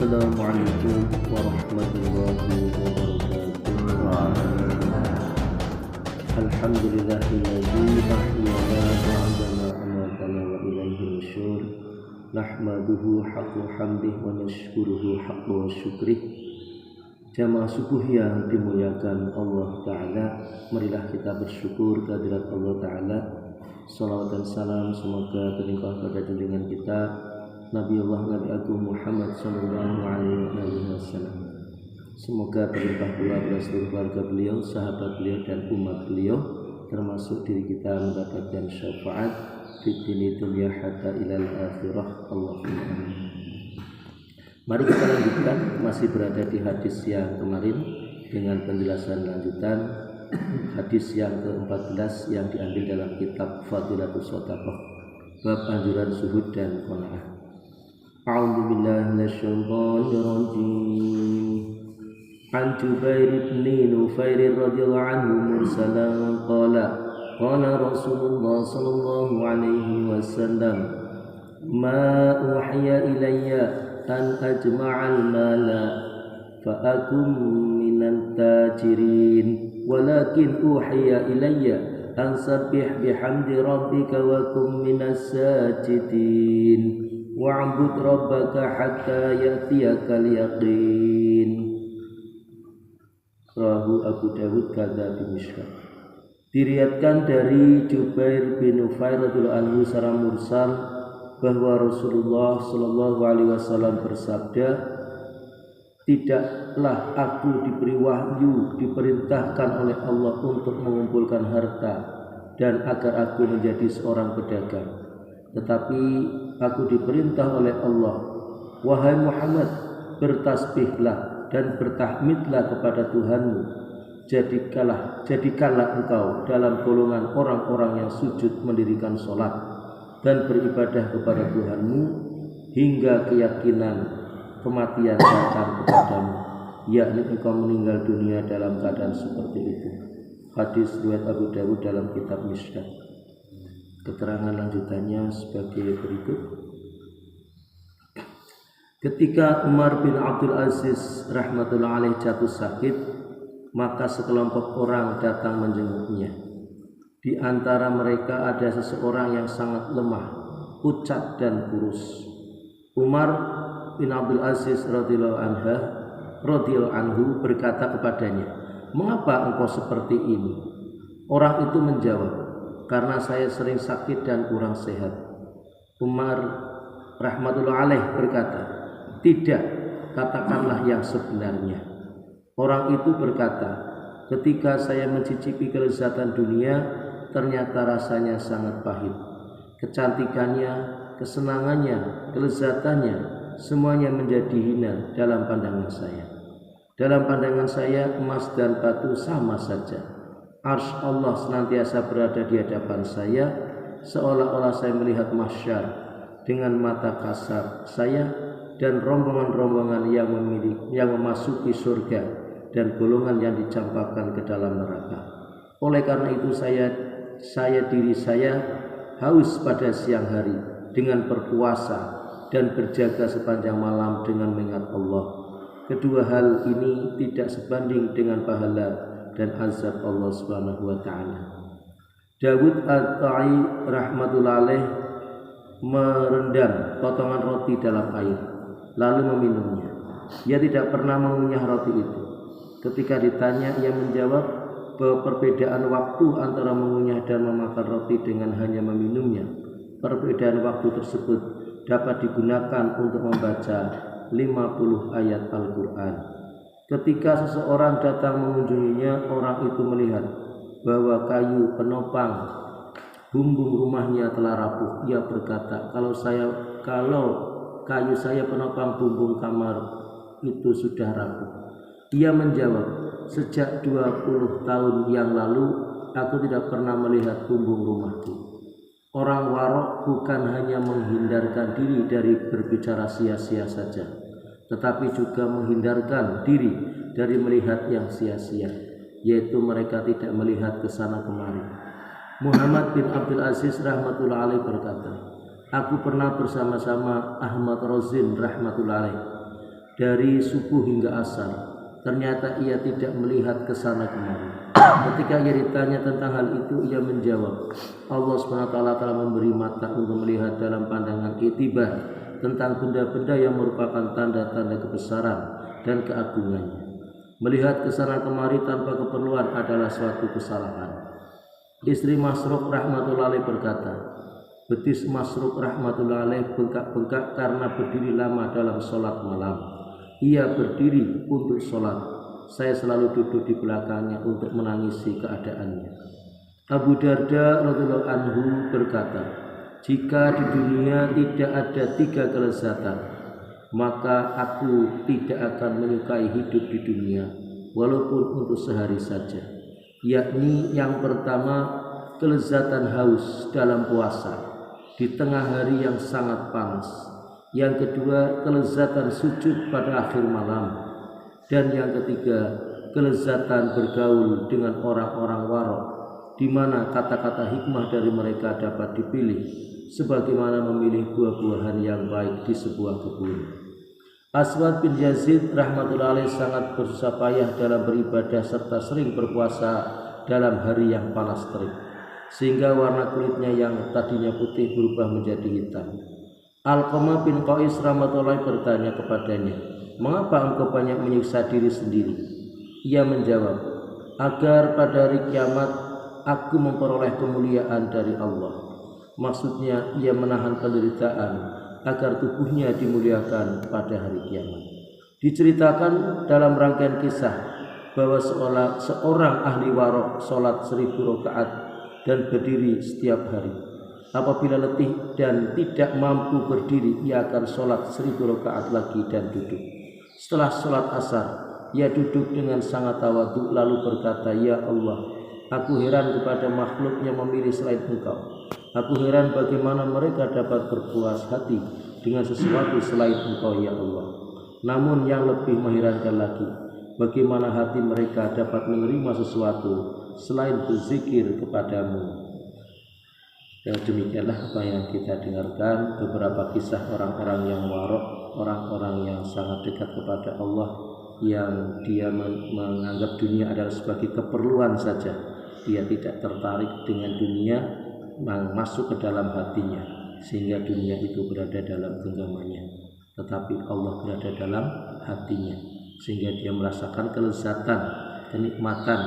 Assalamualaikum warahmatullahi wabarakatuh. Alhamdulillahilladzi ahyana ba'dama amatana wa ilaihi nusyur. Nahmaduhu haqqa hamdih wa nashkuruhu haqqa syukrih. Jamaah subuh yang dimuliakan Allah Ta'ala, marilah kita bersyukur kehadirat Allah Ta'ala. Salawat dan salam semoga terlimpah pada junjungan kita Nabi Agung Muhammad sallallahu alaihi wasallam. Semoga terlimpah pula pada seluruh keluarga beliau, sahabat beliau dan umat beliau, termasuk diri kita mendapatkan syafaat fid dunya hatta ilal akhirah. Allahumma amin. Mari kita lanjutkan, masih berada di hadis yang kemarin dengan penjelasan lanjutan hadis yang ke-14 yang diambil dalam kitab Fadilatus Shadaqah bab anjuran zuhud dan qanaah. A'udzu billahi minasyaitonir rajim. An Jubair bin Nufair radhiyallahu anhu mursalan qala Rasulullah sallallahu alaihi wasallam ma uhiya ilayya an ajma'al mala fa akum minan tajirin walakin uhiya ilayya an sabbih bihamdi rabbika wa kum minas sajidin wa'bud rabbaka hatta ya'tiyakal yaqin. Rahu Abu Dawud kata bin Mishkah. Diriwayatkan dari Jubair bin Nufair radhiyallahu anhu secara mursal bahwa Rasulullah sallallahu alaihi wasallam bersabda, tidaklah aku diberi wahyu diperintahkan oleh Allah untuk mengumpulkan harta dan agar aku menjadi seorang pedagang, tetapi aku diperintah oleh Allah, wahai Muhammad, bertasbihlah dan bertahmidlah kepada Tuhanmu, jadikanlah engkau dalam golongan orang-orang yang sujud mendirikan sholat dan beribadah kepada Tuhanmu hingga keyakinan kematian datang kepadamu, yakni engkau meninggal dunia dalam keadaan seperti itu. Hadis riwayat Abu Dawud dalam kitab Mishkah. Keterangan lanjutannya sebagai berikut. Ketika Umar bin Abdul Aziz rahmatullah alaih jatuh sakit, maka sekelompok orang datang menjenguknya. Di antara mereka ada seseorang yang sangat lemah, pucat dan kurus. Umar bin Abdul Aziz radhiyallahu anhu berkata kepadanya, "Mengapa engkau seperti ini?" Orang itu menjawab, "Karena saya sering sakit dan kurang sehat." Umar rahmatullah alaih berkata, "Tidak, katakanlah yang sebenarnya." Orang itu berkata, "Ketika saya mencicipi kelezatan dunia, ternyata rasanya sangat pahit. Kecantikannya, kesenangannya, kelezatannya, semuanya menjadi hina dalam pandangan saya. Dalam pandangan saya, emas dan batu sama saja. Arsy Allah senantiasa berada di hadapan saya, seolah-olah saya melihat mahsyar dengan mata kasar saya dan rombongan-rombongan yang memasuki surga dan golongan yang dicampakkan ke dalam neraka. Oleh karena itu diri saya haus pada siang hari dengan berpuasa dan berjaga sepanjang malam dengan mengingat Allah. Kedua hal ini tidak sebanding dengan pahala dan azab Allah Subhanahu wa taala." Dawud At-Ta'i rahmatullah alaih merendam potongan roti dalam air lalu meminumnya. Ia tidak pernah mengunyah roti itu. Ketika ditanya, ia menjawab bahwa perbedaan waktu antara mengunyah dan memakan roti dengan hanya meminumnya, perbedaan waktu tersebut dapat digunakan untuk membaca 50 ayat Al-Quran. Ketika seseorang datang mengunjunginya, orang itu melihat bahwa kayu penopang bumbung rumahnya telah rapuh. Ia berkata, kalau kayu saya penopang bumbung kamar itu sudah rapuh. Ia menjawab, sejak 20 tahun yang lalu aku tidak pernah melihat bumbung rumahku. Orang warok bukan hanya menghindarkan diri dari berbicara sia-sia saja, tetapi juga menghindarkan diri dari melihat yang sia-sia, yaitu mereka tidak melihat ke sana kemari. Muhammad bin Abdul Aziz rahmatullah alaih berkata, aku pernah bersama-sama Ahmad Rozin rahmatullah alaih dari subuh hingga asar. Ternyata ia tidak melihat ke sana kemari. Ketika ia ditanya tentang hal itu, ia menjawab, Allah SWT telah memberi mata untuk melihat dalam pandangan itibar tentang benda-benda yang merupakan tanda-tanda kebesaran dan keagungannya. Melihat ke sana kemari tanpa keperluan adalah suatu kesalahan. Istri Masruq rahmatullahi alaih berkata, betis Masruq rahmatullahi alaih bengkak-bengkak karena berdiri lama dalam sholat malam. Ia berdiri untuk sholat. Saya selalu duduk di belakangnya untuk menangisi keadaannya. Abu Darda radhiyallahu anhu berkata, jika di dunia tidak ada 3 kelezatan, maka aku tidak akan menyukai hidup di dunia walaupun untuk sehari saja. Yakni yang pertama, kelezatan haus dalam puasa di tengah hari yang sangat panas. Yang kedua, kelezatan sujud pada akhir malam. Dan yang ketiga, kelezatan bergaul dengan orang-orang warok, di mana kata-kata hikmah dari mereka dapat dipilih, sebagaimana memilih buah-buahan yang baik di sebuah kebun. Aswad bin Yazid rahmatullahi alaih sangat bersusah payah dalam beribadah serta sering berpuasa dalam hari yang panas terik, sehingga warna kulitnya yang tadinya putih berubah menjadi hitam. Alqamah bin Qais rahmatullahi bertanya kepadanya, mengapa engkau banyak menyiksa diri sendiri? Ia menjawab, agar pada hari kiamat aku memperoleh kemuliaan dari Allah. Maksudnya ia menahan penderitaan agar tubuhnya dimuliakan pada hari kiamat. Diceritakan dalam rangkaian kisah bahwa seorang ahli warok sholat 1000 rakaat dan berdiri setiap hari. Apabila letih dan tidak mampu berdiri, ia akan sholat 1000 rakaat lagi dan duduk. Setelah sholat asar, ia duduk dengan sangat tawadhu lalu berkata, ya Allah, aku heran kepada makhluk yang memilih selain engkau. Aku heran bagaimana mereka dapat berpuas hati dengan sesuatu selain engkau ya Allah. Namun yang lebih mengherankan lagi, bagaimana hati mereka dapat menerima sesuatu selain berzikir kepadamu. Dan demikianlah apa yang kita dengarkan, beberapa kisah orang-orang yang warok, orang-orang yang sangat dekat kepada Allah, yang dia menganggap dunia adalah sebagai keperluan saja. Dia tidak tertarik dengan dunia yang masuk ke dalam hatinya, sehingga dunia itu berada dalam genggamannya, tetapi Allah berada dalam hatinya, sehingga dia merasakan kelezatan, kenikmatan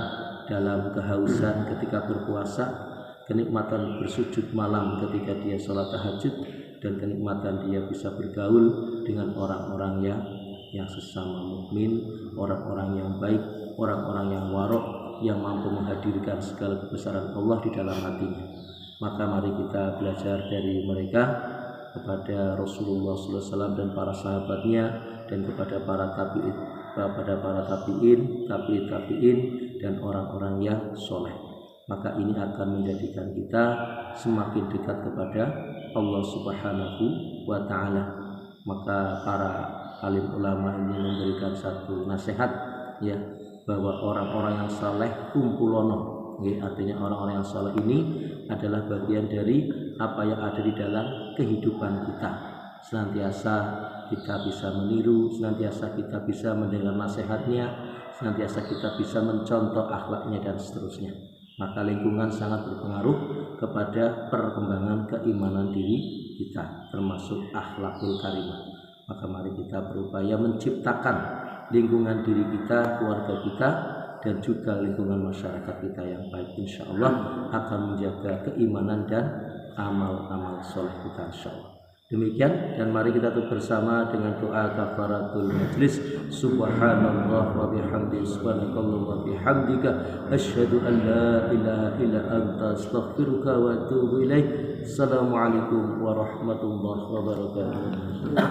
dalam kehausan ketika berpuasa, kenikmatan bersujud malam ketika dia sholat tahajud, dan kenikmatan dia bisa bergaul dengan orang-orang yang sesama mukmin, orang-orang yang baik, orang-orang yang warok, yang mampu menghadirkan segala kebesaran Allah di dalam hatinya. Maka mari kita belajar dari mereka, kepada Rasulullah SAW dan para sahabatnya, dan kepada para tabi'in, dan orang-orang yang soleh. Maka ini akan menjadikan kita semakin dekat kepada Allah Subhanahu wa Ta'ala. Maka para alim ulama ini memberikan satu nasihat, ya, bahwa orang-orang yang saleh kumpulono, artinya orang-orang yang saleh ini adalah bagian dari apa yang ada di dalam kehidupan kita. Senantiasa kita bisa meniru, senantiasa kita bisa mendengar nasihatnya, senantiasa kita bisa mencontoh akhlaknya dan seterusnya. Maka lingkungan sangat berpengaruh kepada perkembangan keimanan diri kita, termasuk akhlakul karimah. Maka mari kita berupaya menciptakan lingkungan diri kita, keluarga kita, dan juga lingkungan masyarakat kita yang baik. Insya Allah akan menjaga keimanan dan amal-amal soleh kita, insya Allah. Demikian, dan mari kita tutup bersama dengan doa kafaratul majlis. Subhanallah wa bihamdihi, subhanakallah wa bihamdika, asyhadu an la ilaha illa anta, astaghfiruka wa atubu ilaik. Assalamualaikum warahmatullahi wabarakatuh.